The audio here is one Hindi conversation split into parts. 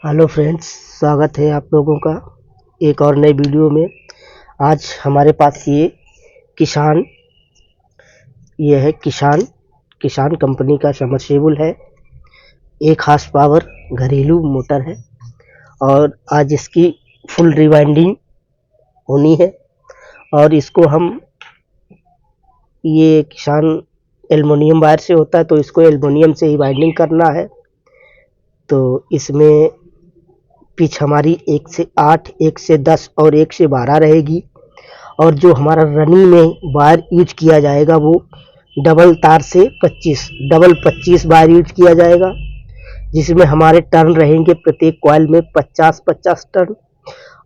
हेलो फ्रेंड्स, स्वागत है आप लोगों का एक और नई वीडियो में। आज हमारे पास किसान ये है किसान किसान कंपनी का सबमर्सिबल है। 1 हॉर्स पावर घरेलू मोटर है और आज इसकी फुल रिवाइंडिंग होनी है। और इसको हम ये किसान एल्युमिनियम वायर से होता है, तो इसको एल्युमिनियम से ही वाइंडिंग करना है। तो इसमें पिच हमारी 1 से 8, 1 से 10 और 1 से 12 रहेगी। और जो हमारा रनिंग में वायर यूज किया जाएगा वो डबल तार से 25 वायर यूज किया जाएगा, जिसमें हमारे टर्न रहेंगे प्रत्येक कॉइल में 50-50 टर्न।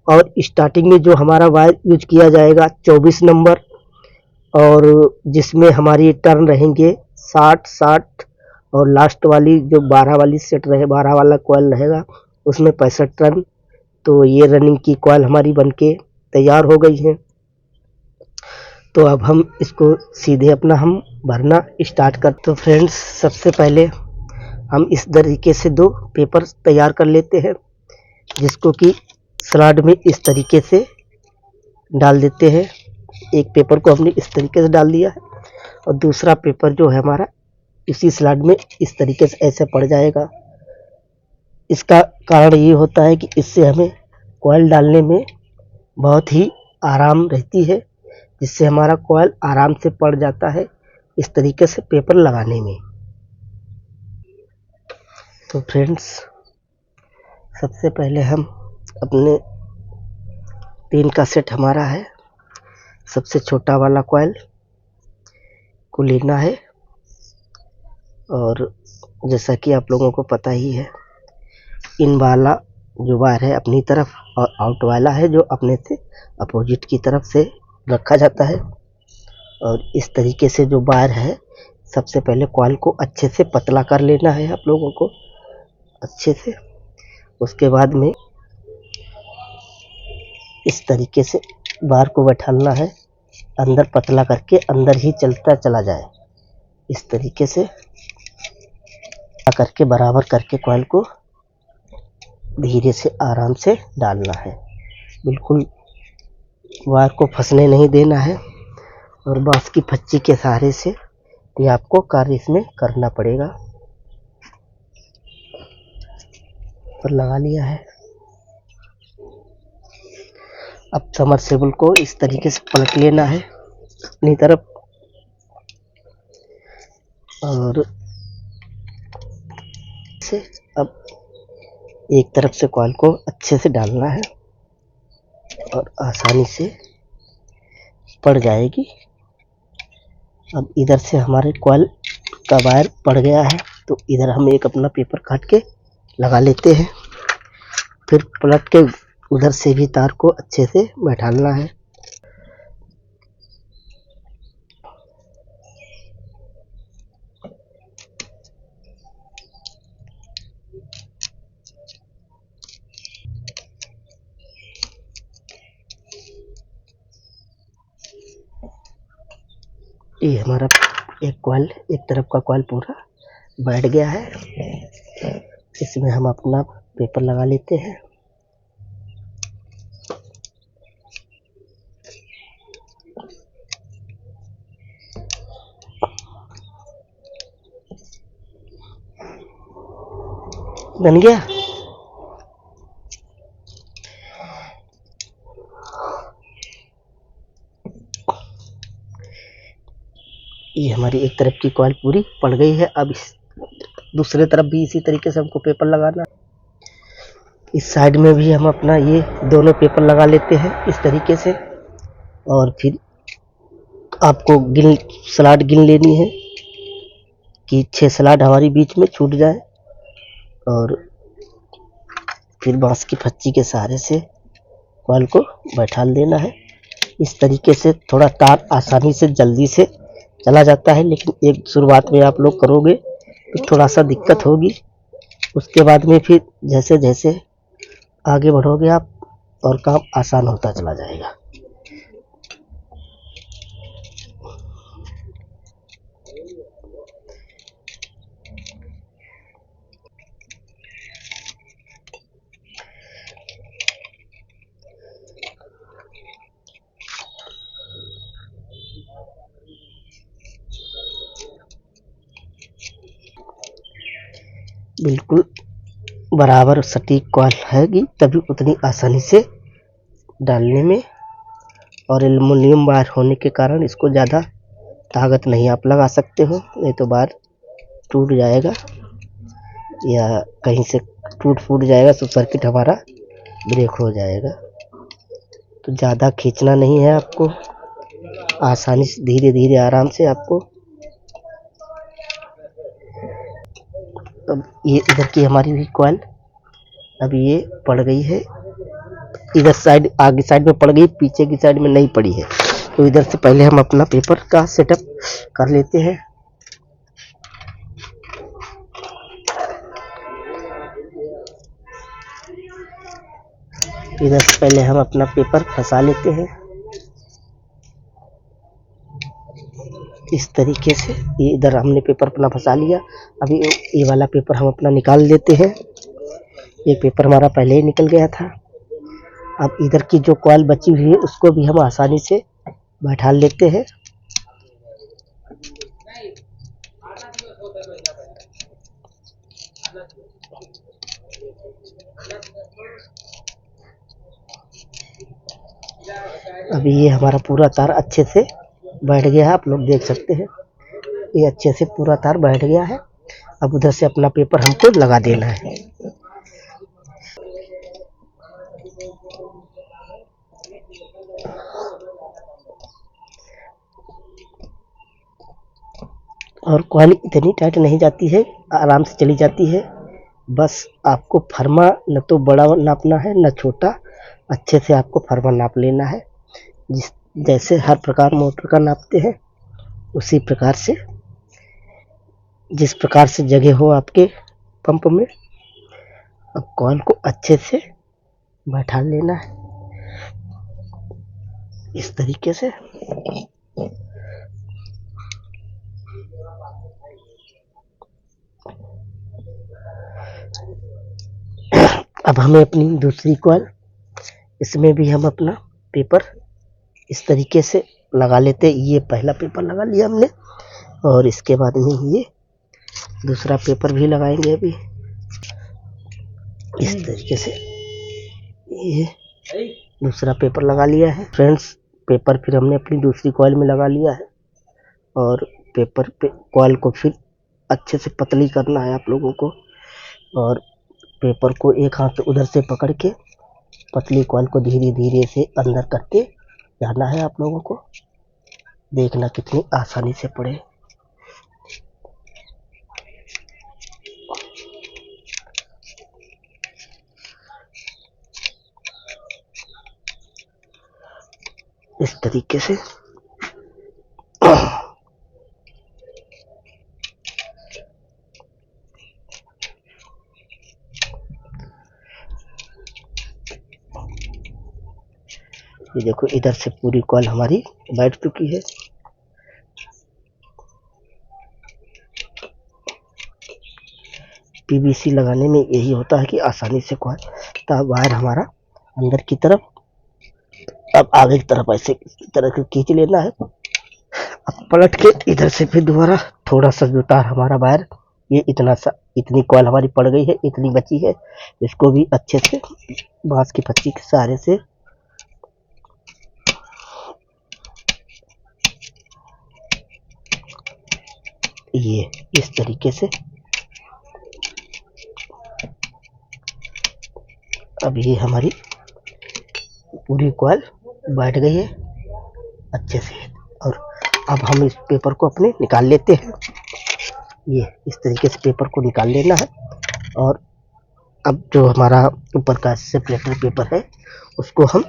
और स्टार्टिंग में जो हमारा वायर यूज किया जाएगा 24 नंबर, और जिसमें हमारी टर्न रहेंगे 60-60। और लास्ट वाली जो 12 वाली सेट रहे 12 वाला कॉइल रहेगा उसमें 65 टर्न। तो ये रनिंग की कॉइल हमारी बनके तैयार हो गई है। तो अब हम इसको सीधे अपना हम भरना स्टार्ट करते। तो फ्रेंड्स, सबसे पहले हम इस तरीके से 2 पेपर तैयार कर लेते हैं, जिसको कि स्लॉट में इस तरीके से डाल देते हैं। एक पेपर को हमने इस तरीके से डाल दिया है और दूसरा पेपर जो है हमारा इसी स्लॉट में इस तरीके से ऐसे पड़ जाएगा। इसका कारण ये होता है कि इससे हमें कॉइल डालने में बहुत ही आराम रहती है, जिससे हमारा कॉइल आराम से पड़ जाता है इस तरीके से पेपर लगाने में। तो फ्रेंड्स, सबसे पहले हम अपने 3 का सेट हमारा है। सबसे छोटा वाला कॉइल को लेना है और जैसा कि आप लोगों को पता ही है, इन वाला जो वायर है अपनी तरफ और आउट वाला है जो अपने से अपोजिट की तरफ से रखा जाता है। और इस तरीके से जो वायर है, सबसे पहले कॉइल को अच्छे से पतला कर लेना है आप लोगों को अच्छे से। उसके बाद में इस तरीके से वायर को बैठाना है, अंदर पतला करके अंदर ही चलता चला जाए। इस तरीके से करके बराबर करके कॉइल को धीरे से आराम से डालना है। बिल्कुल वायर को फंसने नहीं देना है और बांस की फच्ची के सहारे से ये आपको कार्य इसमें करना पड़ेगा। और लगा लिया है। अब सबमर्सिबल को इस तरीके से पलट लेना है अपनी तरफ और से अब एक तरफ से कॉइल को अच्छे से डालना है और आसानी से पड़ जाएगी। अब इधर से हमारे कॉइल का वायर पड़ गया है, तो इधर हम एक अपना पेपर काट के लगा लेते हैं। फिर पलट के उधर से भी तार को अच्छे से बैठाना है। ये हमारा एक कॉइल, एक तरफ का कॉइल पूरा बैठ गया है। इसमें हम अपना पेपर लगा लेते हैं। बन गया। ये हमारी एक तरफ की कॉइल पूरी पड़ गई है। अब इस दूसरे तरफ भी इसी तरीके से हमको पेपर लगाना। इस साइड में भी हम अपना ये दोनों पेपर लगा लेते हैं इस तरीके से। और फिर आपको स्लॉट गिन लेनी है कि 6 स्लॉट हमारी बीच में छूट जाए। और फिर बांस की फच्ची के सहारे से कॉइल को बैठा देना है। इस तरीके से थोड़ा तार आसानी से जल्दी से चला जाता है, लेकिन एक शुरुआत में आप लोग करोगे तो थोड़ा सा दिक्कत होगी। उसके बाद में फिर जैसे जैसे आगे बढ़ोगे आप और काम आसान होता चला जाएगा। बिल्कुल बराबर सटीक कॉइल हैगी, तभी उतनी आसानी से डालने में, और एल्युमिनियम वायर होने के कारण इसको ज़्यादा ताकत नहीं आप लगा सकते हो, नहीं तो वायर टूट जाएगा या कहीं से टूट फूट जाएगा तो सर्किट हमारा ब्रेक हो जाएगा। तो ज़्यादा खींचना नहीं है आपको, आसानी से धीरे धीरे आराम से आपको। अब ये इधर की हमारी भी कॉइल अब ये पड़ गई है, इधर साइड आगे साइड में पड़ गई, पीछे की साइड में नहीं पड़ी है। तो इधर से पहले हम अपना पेपर का सेटअप कर लेते हैं। इधर से पहले हम अपना पेपर फंसा लेते हैं इस तरीके से। ये इधर हमने पेपर अपना फंसा लिया। अभी ये वाला पेपर हम अपना निकाल लेते हैं। ये पेपर हमारा पहले ही निकल गया था। अब इधर की जो कॉइल बची हुई है उसको भी हम आसानी से बैठा लेते हैं। अभी ये हमारा पूरा तार अच्छे से बैठ गया है, आप लोग देख सकते हैं ये अच्छे से पूरा तार बैठ गया है। अब उधर से अपना पेपर हमको लगा देना है। और कॉइल इतनी टाइट नहीं जाती है, आराम से चली जाती है। बस आपको फरमा न तो बड़ा नापना है न छोटा, अच्छे से आपको फरमा नाप लेना है। जैसे हर प्रकार मोटर का नापते हैं उसी प्रकार से, जिस प्रकार से जगह हो आपके पंप में। अब कॉइल को अच्छे से बैठा लेना है इस तरीके से। अब हमें अपनी दूसरी कॉइल, इसमें भी हम अपना पेपर इस तरीके से लगा लेते हैं। ये पहला पेपर लगा लिया हमने, और इसके बाद में ये दूसरा पेपर भी लगाएंगे। अभी इस तरीके से ये दूसरा पेपर लगा लिया है फ्रेंड्स। पेपर फिर हमने अपनी दूसरी कॉइल में लगा लिया है, और पेपर पे कॉइल को फिर अच्छे से पतली करना है आप लोगों को, और पेपर को एक हाथ से उधर से पकड़ के पतली कॉइल को धीरे धीरे से अंदर करके जाना है। आप लोगों को देखना कितनी आसानी से पड़े। इस तरीके से ये देखो इधर से पूरी कॉइल हमारी बैठ चुकी है। पीवीसी लगाने में यही होता है कि आसानी से कॉइल का वायर हमारा अंदर की तरफ, अब आगे की तरफ ऐसे इस तरह से खींच लेना है। अब पलट के इधर से फिर दोबारा थोड़ा सा जो तार हमारा वायर, ये इतना सा, इतनी कॉइल हमारी पड़ गई है, इतनी बची है, इसको भी अच्छे से बांस की पत्ती के सहारे से ये इस तरीके से। अब ये हमारी पूरी कॉइल बैठ गई है अच्छे से, और अब हम इस पेपर को अपने निकाल लेते हैं। ये इस तरीके से पेपर को निकाल लेना है, और अब जो हमारा ऊपर का सेपरेटर पेपर है उसको हम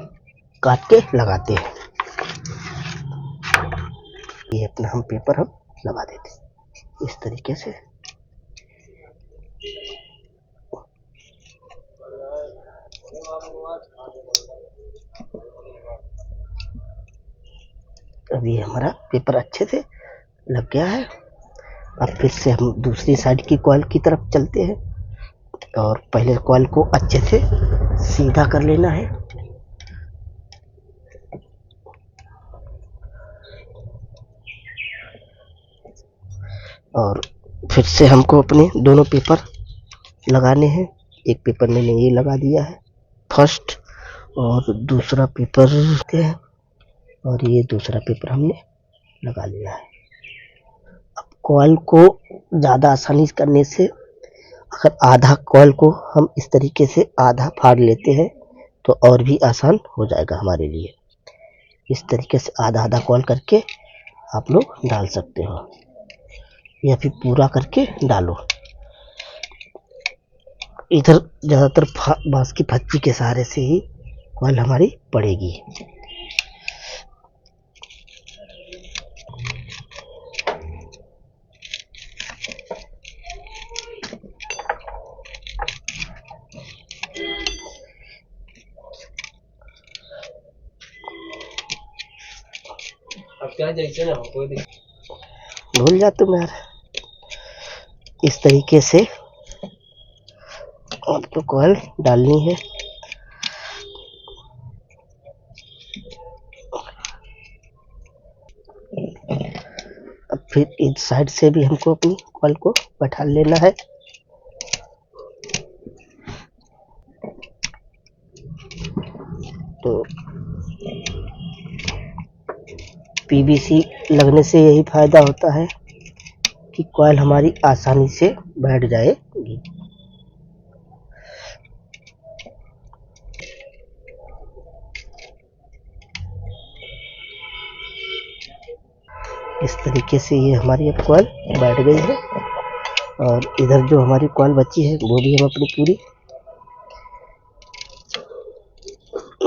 काट के लगाते हैं। ये अपना हम पेपर हम लगा देते हैं इस तरीके से। अब ये हमारा पेपर अच्छे से लग गया है। अब फिर से हम दूसरी साइड की कॉइल की तरफ चलते हैं, और पहले कॉइल को अच्छे से सीधा कर लेना है। और फिर से हमको अपने दोनों पेपर लगाने हैं। एक पेपर मैंने ये लगा दिया है फर्स्ट, और दूसरा पेपर है, और ये दूसरा पेपर हमने लगा लिया है। अब कॉइल को ज़्यादा आसानी करने से, अगर आधा कॉइल को हम इस तरीके से आधा फाड़ लेते हैं तो और भी आसान हो जाएगा हमारे लिए। इस तरीके से आधा आधा कॉइल करके आप लोग डाल सकते हो, या फिर पूरा करके डालो। इधर ज़्यादातर बांस की फच्ची के सहारे से ही कॉइल हमारी पड़ेगी। अब क्या जैसे ना कोई भूल जा तुम यार। इस तरीके से आपको कॉइल डालनी है। अब फिर इस साइड से भी हमको अपनी कॉइल को बैठा लेना है। तो पीवीसी लगने से यही फायदा होता है कि कॉइल हमारी आसानी से बैठ जाएगी। इस तरीके से ये हमारी अब कॉइल बैठ गई है, और इधर जो हमारी कॉइल बची है वो भी हम अपनी पूरी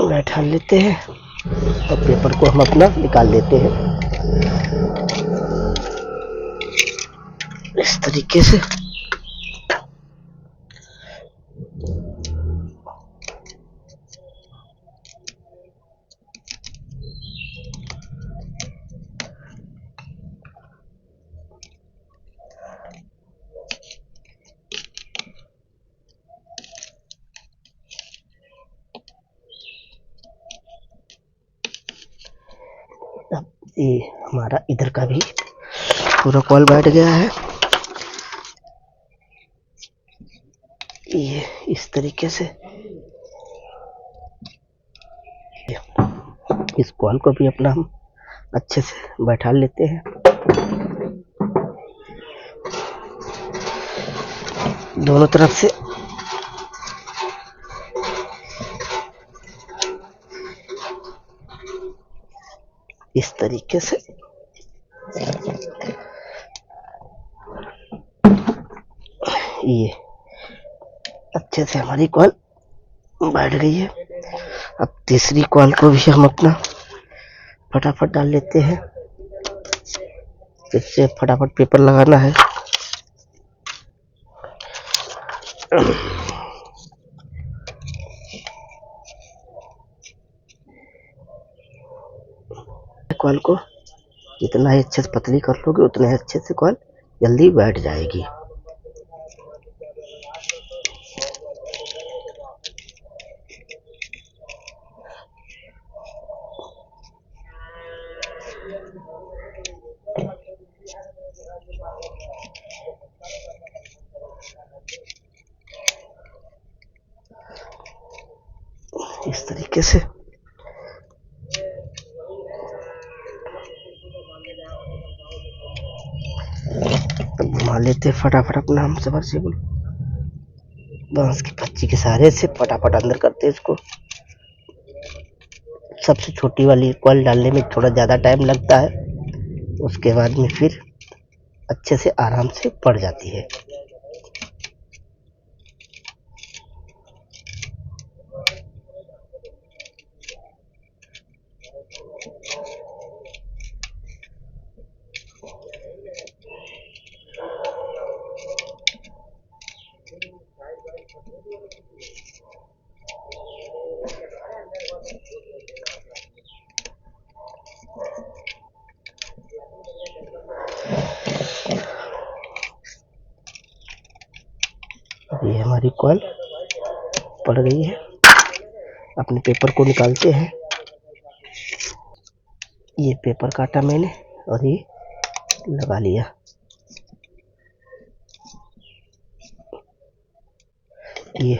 बैठा लेते हैं, और पेपर को हम अपना निकाल लेते हैं इस तरीके से। अब ये हमारा इधर का भी पूरा कॉइल बैठ गया है। ये इस तरीके से इस कॉइल को भी अपना हम अच्छे से बैठा लेते हैं। दोनों तरफ से इस तरीके से ये अच्छे से हमारी कॉइल बैठ गई है। अब तीसरी कॉइल को भी हम अपना फटाफट डाल लेते हैं। इससे फटाफट पेपर लगाना है। कॉइल को जितना ही अच्छे से पतली कर लोगे उतने ही अच्छे से कॉइल जल्दी बैठ जाएगी। इस तरीके से घुमा लेते फटाफट अपना हम सबमर्सिबल बांस की फच्ची के सहारे से फटाफट अंदर करते इसको। सबसे छोटी वाली कॉइल डालने में थोड़ा ज़्यादा टाइम लगता है, उसके बाद में फिर अच्छे से आराम से पड़ जाती है। अब ये हमारी कॉइल पड़ गई है। अपने पेपर को निकालते हैं। ये पेपर काटा मैंने और ये लगा लिया। ये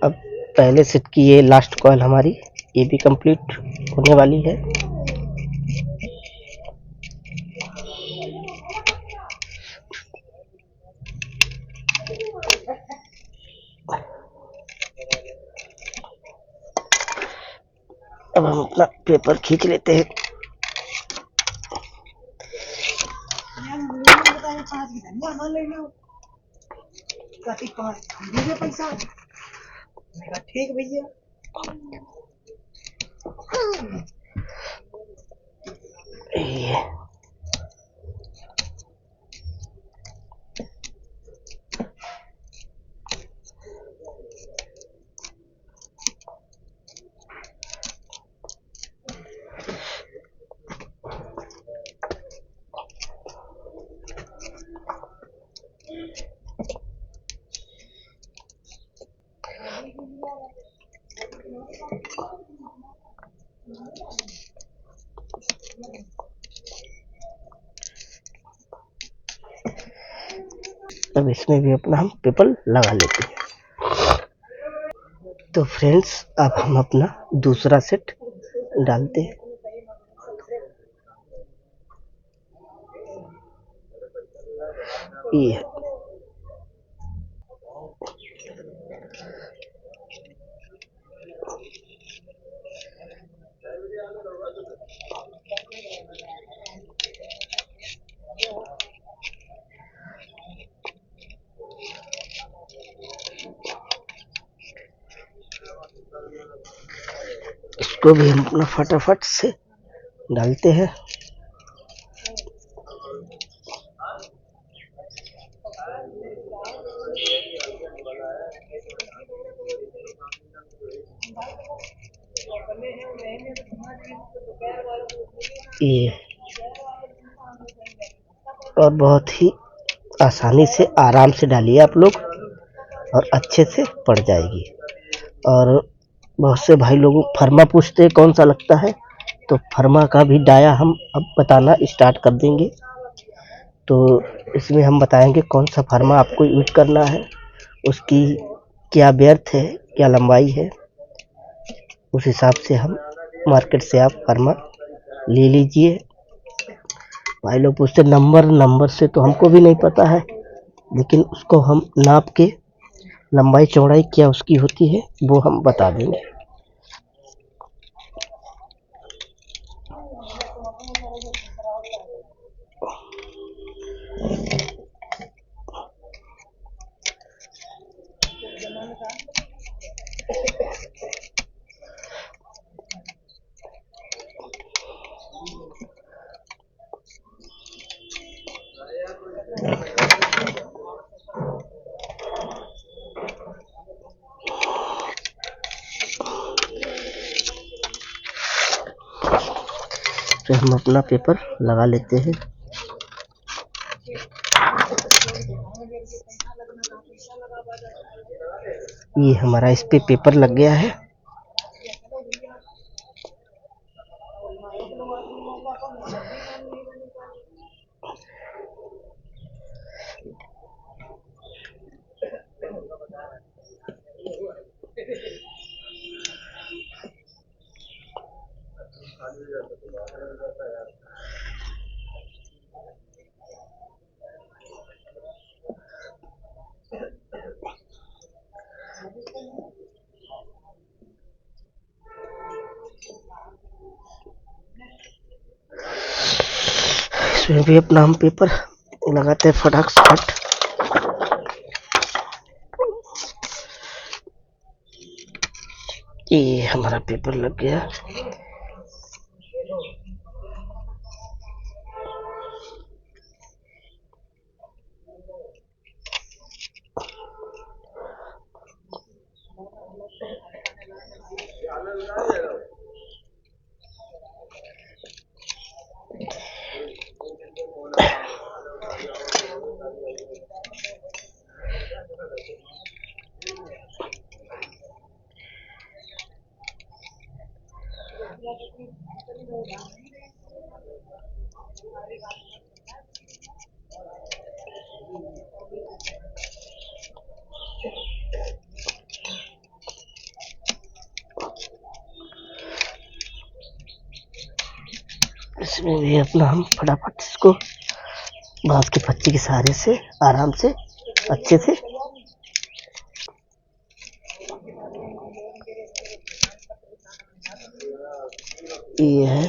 अब पहले सेट की ये लास्ट कॉइल हमारी ये भी कंप्लीट होने वाली है। अब हम अपना पेपर खींच लेते हैं। ठीक भैया। अब इसमें भी अपना हम पेपर लगा लेते हैं। तो फ्रेंड्स अब हम अपना दूसरा सेट डालते हैं। ये इसको भी हम अपना फटाफट से डालते हैं। ये और बहुत ही आसानी से आराम से डालिए आप लोग और अच्छे से पड़ जाएगी। और बहुत से भाई लोग फर्मा पूछते हैं कौन सा लगता है, तो फर्मा का भी डाया हम अब बताना स्टार्ट कर देंगे। तो इसमें हम बताएंगे कौन सा फर्मा आपको यूज करना है, उसकी क्या व्यर्थ है, क्या लंबाई है, उस हिसाब से हम मार्केट से आप फर्मा ले लीजिए। भाई लोग पूछते नंबर से तो हमको भी नहीं पता है, लेकिन उसको हम नाप के लंबाई चौड़ाई क्या उसकी होती है वो हम बता देंगे। तो हम अपना पेपर लगा लेते हैं। ये हमारा इस पे पेपर लग गया है। इसमें भी अपना हम पेपर लगाते हैं फटाक से फट। ये हमारा पेपर लग गया। इसमें भी अपना हम फटाफट इसको बांस के पत्ती के सहारे से आराम से अच्छे से ये है।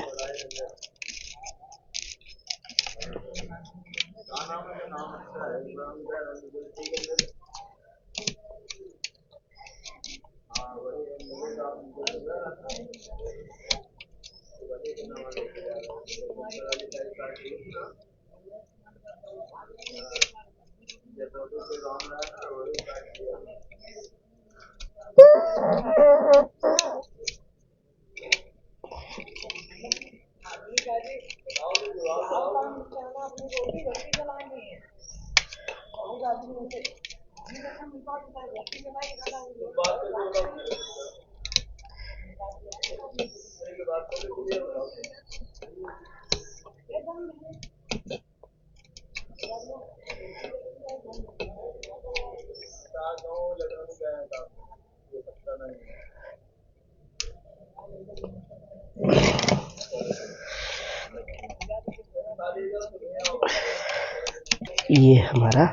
ये हमारा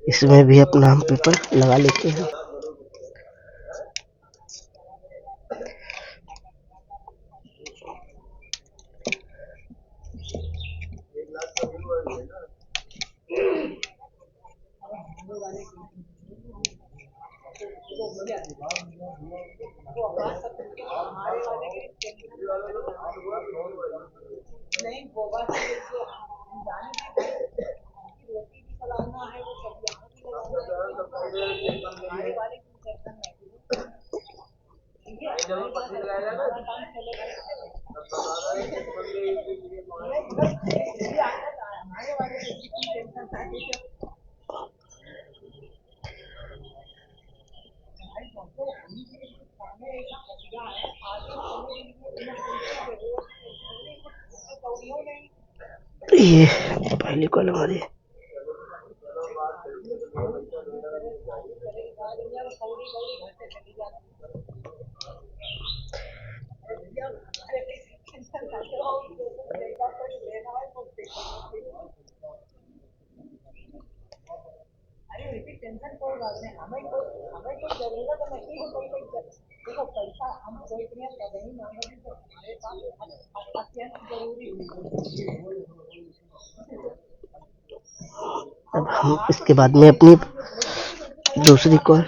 इसमें भी अपना हम पेपर लगा लेते हैं। ये पहली कॉलम हमारी अब हम इसके बाद में अपनी दूसरी कॉल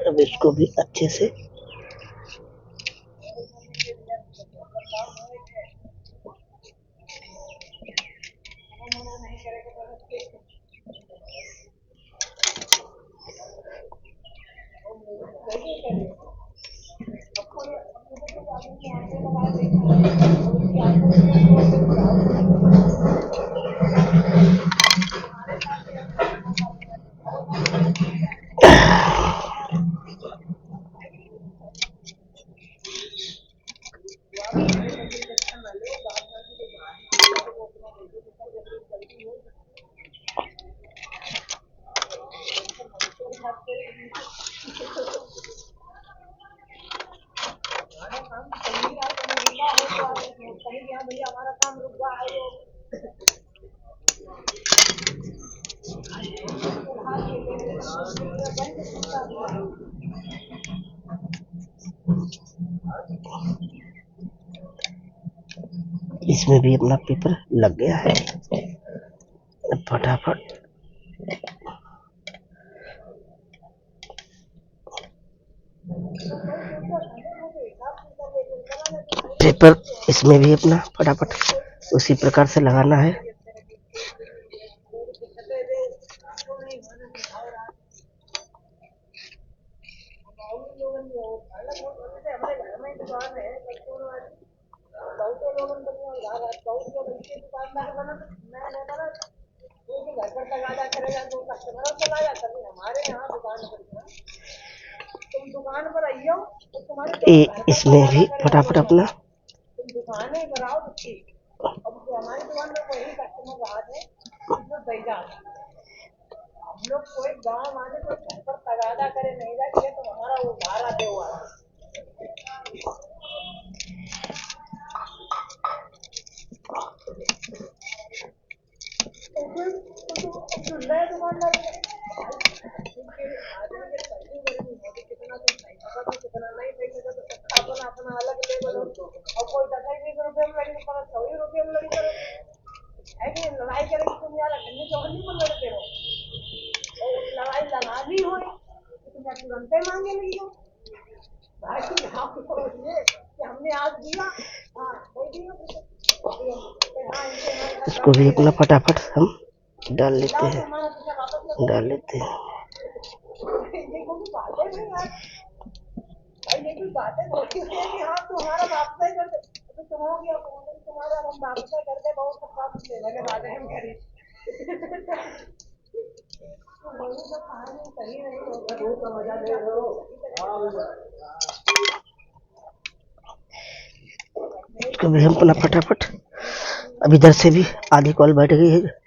अब इसको भी अच्छे से भैया हमारा काम रुक गया है। इसमें भी अपना पेपर लग गया है। फटाफट पेपर इसमें भी अपना फटाफट उसी प्रकार से लगाना है। इसमें भी फटाफट अपना इसको भी अपना फटाफट हम डाल लेते हैं। इसको भी हम अपना फटाफट, अब इधर से भी आधी कॉल बैठ गई है।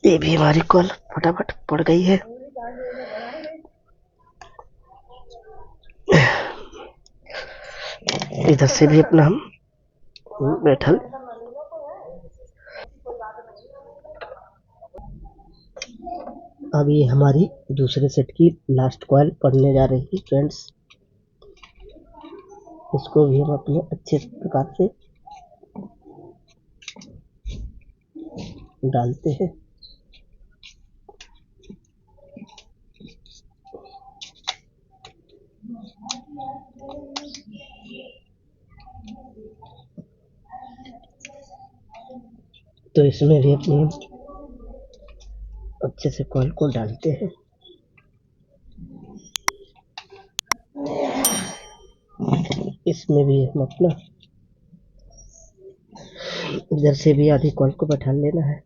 ये भी हमारी कॉल फटाफट पड़ गई है। इधर से भी अपना हम बैठल। अब ये हमारी दूसरे सेट की लास्ट कॉल पढ़ने जा रही है फ्रेंड्स। इसको भी हम अपने अच्छे प्रकार से डालते हैं। तो इसमें भी अपनी अच्छे से कॉल को डालते हैं। इसमें भी हम अपना इधर से भी आधी कॉल को बैठा लेना है।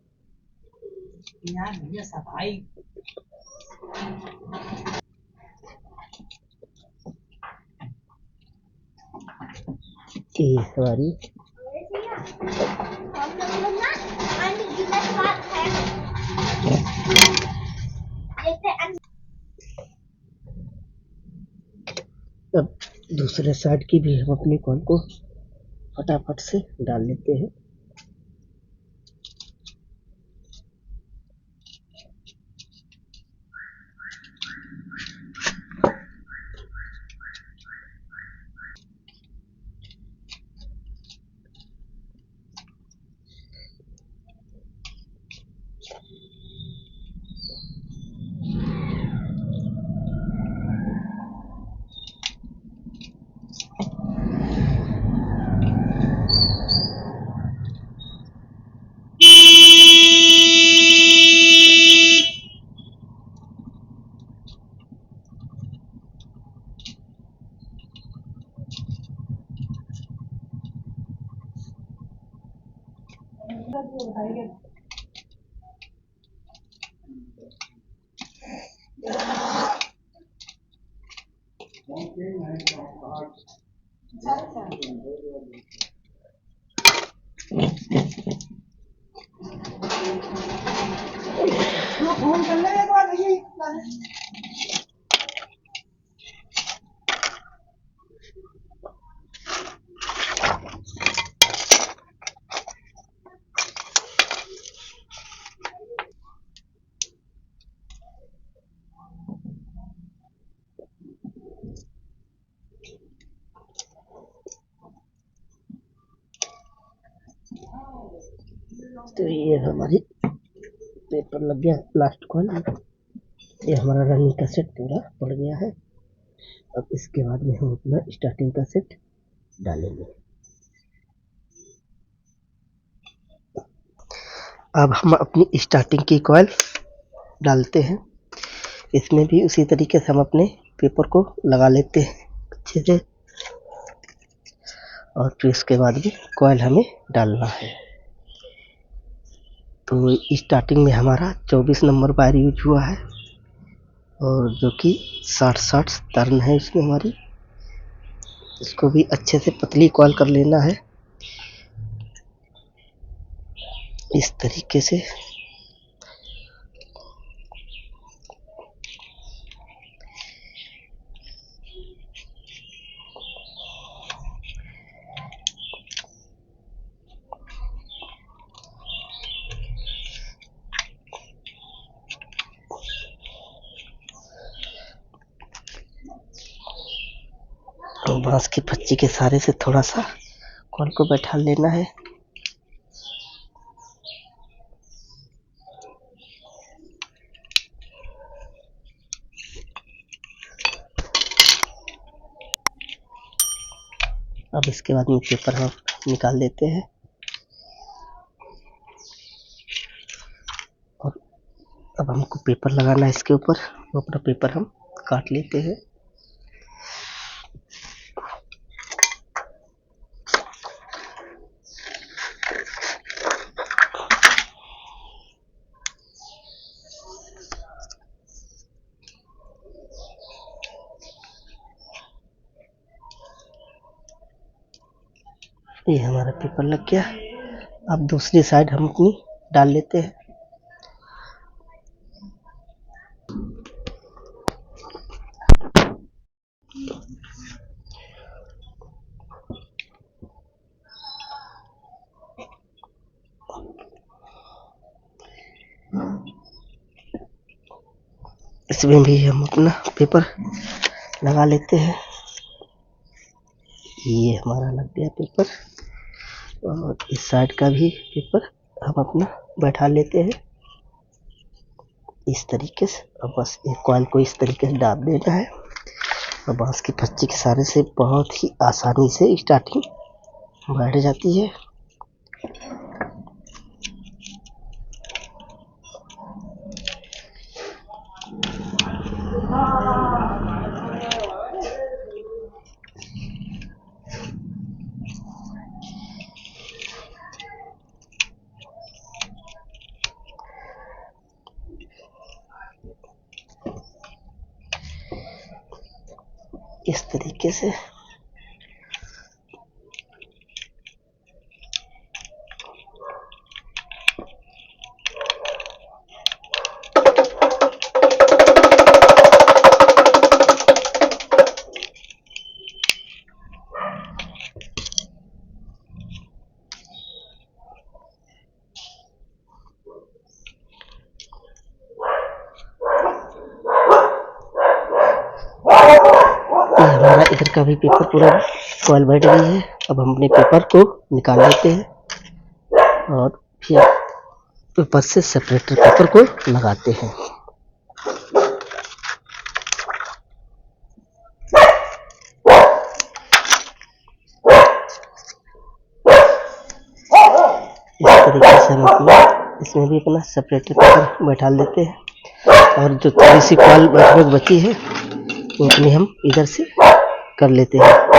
कि हमारी अब दूसरे साइड की भी हम अपनी कॉल को फटाफट से डाल लेते हैं। तो ये हमारी पेपर लग गया लास्ट कॉल। ये हमारा रनिंग का सेट पूरा पड़ गया है। अब इसके बाद में हम अपना स्टार्टिंग का सेट डालेंगे। अब हम अपनी स्टार्टिंग की कॉइल डालते हैं। इसमें भी उसी तरीके से हम अपने पेपर को लगा लेते हैं अच्छे से, और फिर इसके बाद भी कॉइल हमें डालना है। तो स्टार्टिंग में हमारा 24 नंबर वायर यूज हुआ है, और जो कि 60 टर्न है इसमें हमारी। इसको भी अच्छे से पतली कॉइल कर लेना है इस तरीके से। तो बांस की पच्ची के सहारे से थोड़ा सा कॉइल को बैठा लेना है। अब इसके बाद में पेपर हम निकाल लेते हैं, और अब हमको पेपर लगाना है इसके ऊपर। वो अपना पेपर हम काट लेते हैं। ये हमारा पेपर लग गया। अब दूसरी साइड हम अपनी डाल लेते हैं। इसमें भी हम अपना पेपर लगा लेते हैं। ये हमारा लग गया पेपर, और इस साइड का भी पेपर हम अपना बैठा लेते हैं इस तरीके से। अब बस एक कॉइल को इस तरीके से डाल देना है, और बांस की पच्ची के सहारे से बहुत ही आसानी से स्टार्टिंग बैठ जाती है। इस तरीके से इधर का भी पेपर पूरा कॉइल बैठ गई है। अब हम अपने पेपर को निकाल लेते हैं और फिर पेपर से सेपरेटर पेपर को लगाते हैं। इस तरीके से हम अपना इसमें भी अपना सेपरेटर पेपर बैठा लेते हैं और जो थोड़ी सी कॉइल बैठने बची है वो अपनी हम इधर से कर लेते हैं।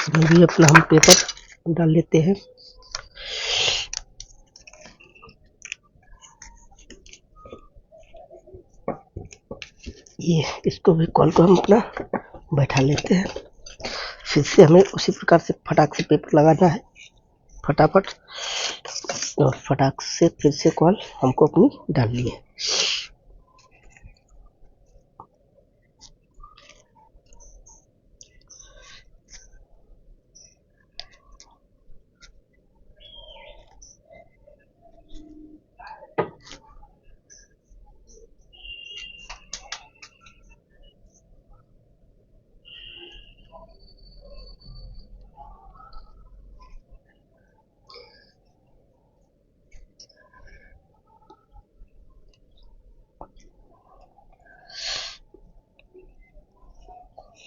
इसमें भी अपना हम पेपर डाल लेते हैं। ये इसको भी कॉल को हम अपना बैठा लेते हैं। फिर से हमें उसी प्रकार से फटाक से पेपर लगाना है फटाफट, और फटाक से फिर से कॉल हमको अपनी डालनी है।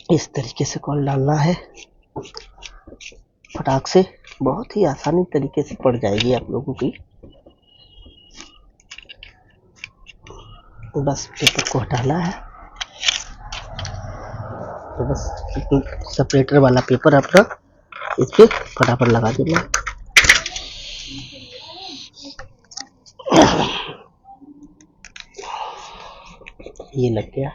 इस तरीके से कॉल डालना है फटाक से, बहुत ही आसानी तरीके से पड़ जाएगी आप लोगों की। बस पेपर को हटाना है, तो बस सेपरेटर वाला पेपर अपना इस पे फटाफट लगा देना है। ये लग गया।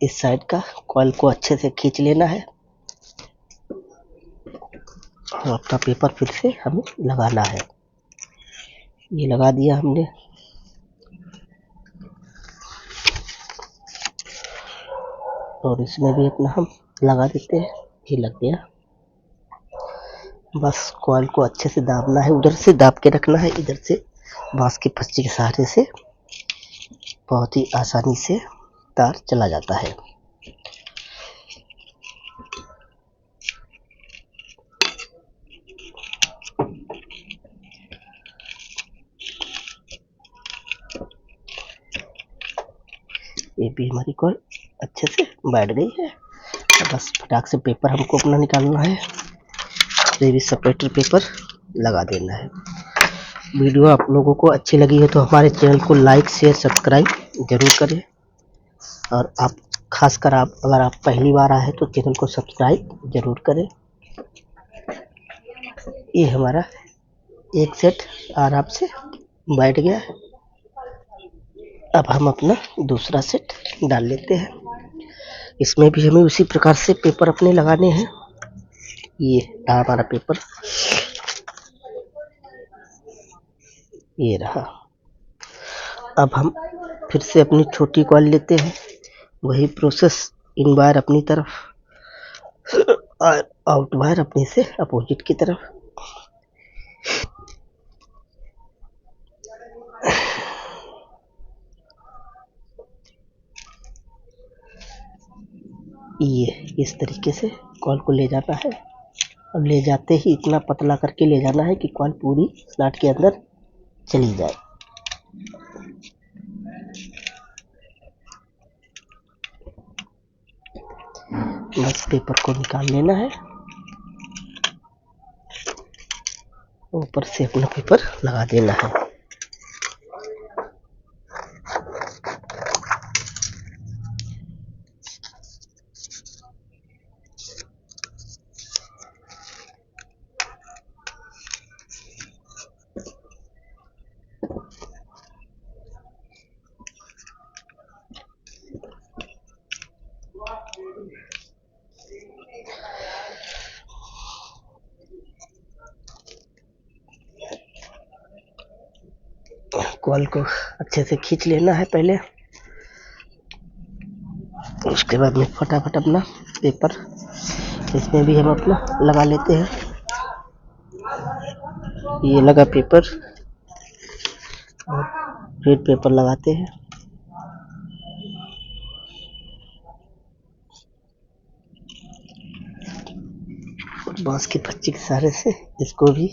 इस साइड का कॉइल को अच्छे से खींच लेना है और अपना पेपर फिर से हमें लगाना है। ये लगा दिया हमने। और इसमें भी अपना हम लगा देते हैं। ये लग गया। बस कॉइल को अच्छे से दाबना है, उधर से दाब के रखना है, इधर से बांस के फच्चे के सहारे से बहुत ही आसानी से तार चला जाता है। ये भी हमारी कॉइल अच्छे से बैठ गई है। तो बस फटाक से पेपर हमको अपना निकालना है, ये भी सेपरेटर पेपर लगा देना है। वीडियो आप लोगों को अच्छी लगी है तो हमारे चैनल को लाइक शेयर सब्सक्राइब जरूर करें। और आप खासकर आप अगर आप पहली बार आए तो चैनल को सब्सक्राइब जरूर करें। ये हमारा एक सेट आराम से बैठ गया। अब हम अपना दूसरा सेट डाल लेते हैं। इसमें भी हमें उसी प्रकार से पेपर अपने लगाने हैं। ये रहा हमारा पेपर, ये रहा। अब हम फिर से अपनी छोटी कॉइल लेते हैं, वही प्रोसेस इन वायर अपनी तरफ और आउट वायर अपने से अपोजिट की तरफ। ये इस तरीके से कॉइल को ले जाना है और ले जाते ही इतना पतला करके ले जाना है कि कॉइल पूरी स्लॉट के अंदर चली जाए। बस पेपर को निकाल लेना है, ऊपर से अपना पेपर लगा देना है। कॉइल को अच्छे से खींच लेना है पहले, उसके बाद में फटाफट अपना पेपर इसमें भी हम अपना लगा लेते हैं। ये लगा पेपर, और फिर पेपर लगाते हैं। बांस की पच्ची के सहारे से इसको भी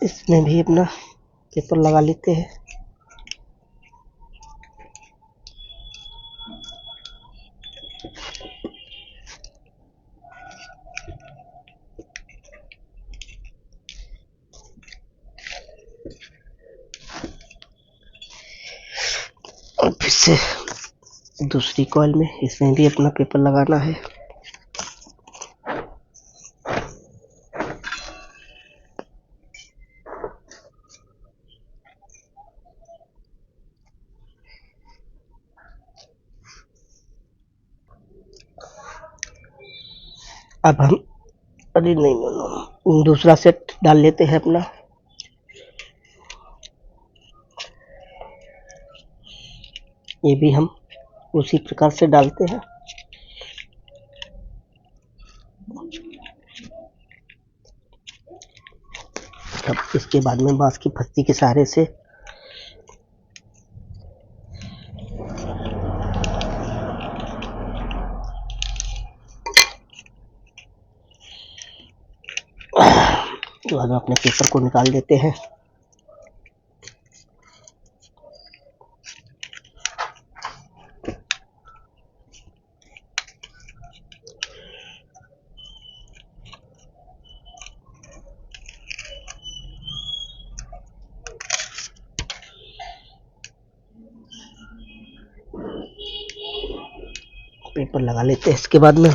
इसमें भी अपना पेपर लगा लेते हैं। और फिर से दूसरी कॉइल में इसमें भी अपना पेपर लगाना है। अब हम दूसरा सेट डाल लेते हैं अपना। ये भी हम उसी प्रकार से डालते हैं। अब इसके बाद में बांस की फत्ती के सहारे से तो हम अपने पेपर को निकाल देते हैं। पेपर लगा लेते हैं इसके बाद में।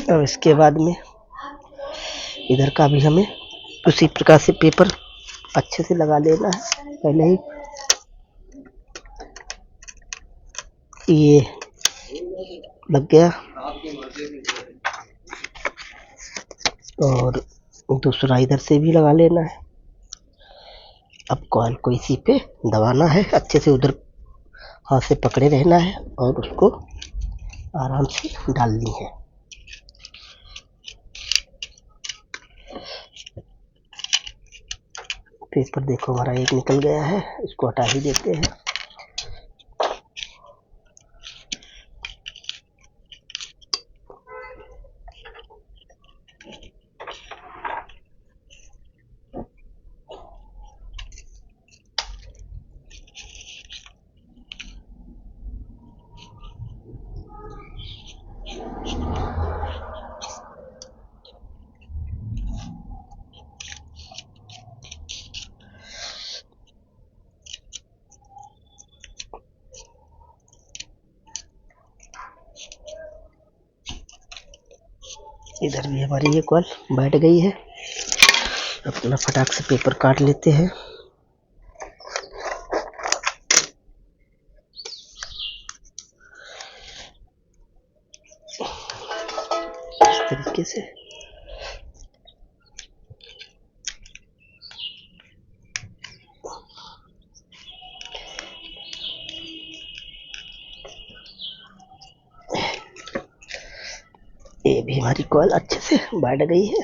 अब इसके बाद में इधर का भी हमें उसी प्रकार से पेपर अच्छे से लगा लेना है। पहले ही ये लग गया और दूसरा इधर से भी लगा लेना है। अब कॉइल को इसी पे दबाना है, अच्छे से उधर हाथ से पकड़े रहना है और उसको आराम से डालनी है। पेपर देखो हमारा एक निकल गया है, इसको हटा ही देते हैं। इधर भी हमारी ये कॉल बैठ गई है। अपना फटाक से पेपर काट लेते हैं। इस तरीके से ये भी हमारी कॉल अच्छे से बैठ गई है।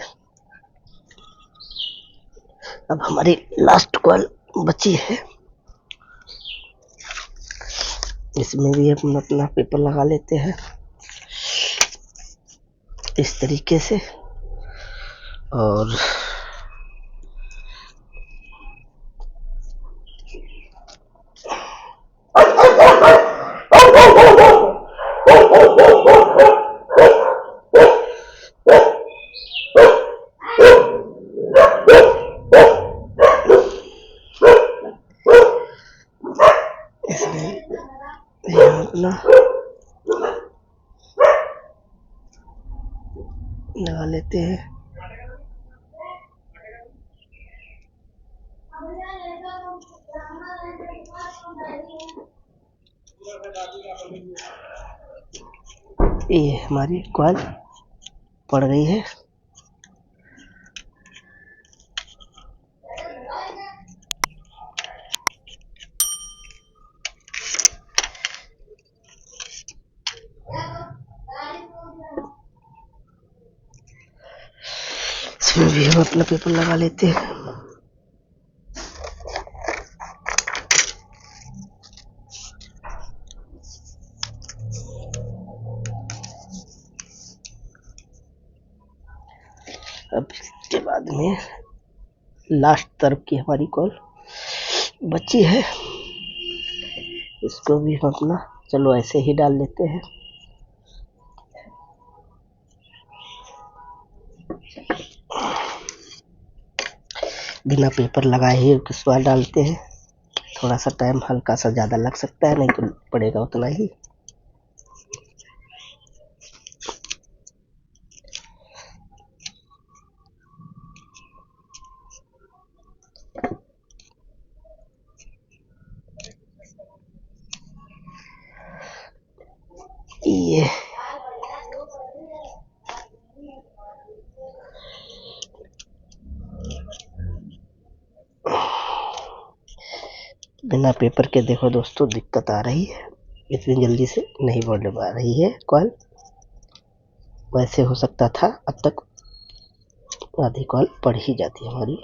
अब हमारी लास्ट कॉल बची है, इसमें भी हम अपना पेपर लगा लेते हैं इस तरीके से। और अपना लगा लेते हैं। ये हमारी कॉल पड़ गई है। इसमें भी हम अपना पेपर लगा लेते हैं। अब इसके बाद में लास्ट तरफ की हमारी कॉल बची है, इसको भी हम अपना चलो ऐसे ही डाल लेते हैं। बिना पेपर लगाए ही किस बार डालते हैं, थोड़ा सा टाइम हल्का सा ज़्यादा लग सकता है, नहीं तो पड़ेगा उतना ही। ये बिना पेपर के देखो दोस्तों दिक्कत आ रही है, इतनी जल्दी से नहीं बढ़ पा रही है कॉल। वैसे हो सकता था अब तक आधी कॉल पड़ ही जाती हमारी।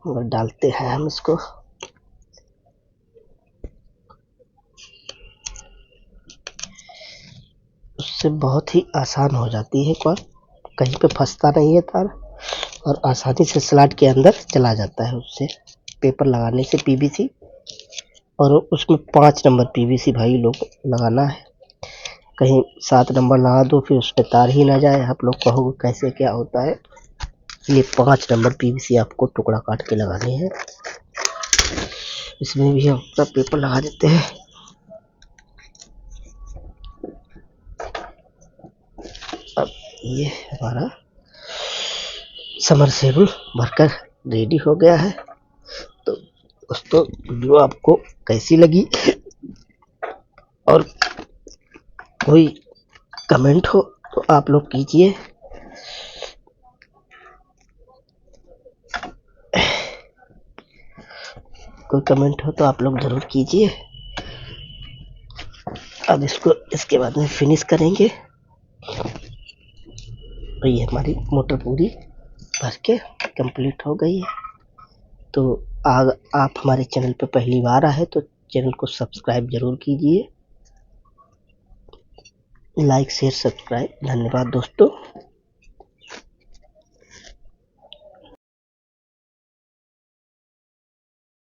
मगर डालते हैं हम इसको। उससे बहुत ही आसान हो जाती है कॉल, कहीं पे फंसता नहीं है तार और आसानी से स्लॉट के अंदर चला जाता है। उससे पेपर लगाने से पीवीसी, और उसमें 5 नंबर पीवीसी भाई लोग लगाना है। कहीं 7 नंबर लगा दो फिर उसमें तार ही ना जाए, आप लोग कहोगे कैसे क्या होता है। ये 5 नंबर पीवीसी आपको टुकड़ा काट के लगाने हैं। इसमें भी हम अपना पेपर लगा देते हैं। अब ये हमारा समरसेबल भरकर रेडी हो गया है। तो दोस्तों वीडियो आपको कैसी लगी और कोई कमेंट हो तो आप लोग कीजिए। कोई कमेंट हो तो आप लोग जरूर कीजिए। अब इसको इसके बाद में फिनिश करेंगे। तो ये हमारी मोटर पूरी भर के कंप्लीट हो गई है। तो आप हमारे चैनल पे पहली बार आए तो चैनल को सब्सक्राइब जरूर कीजिए। Like share subscribe. धन्यवाद दोस्तों।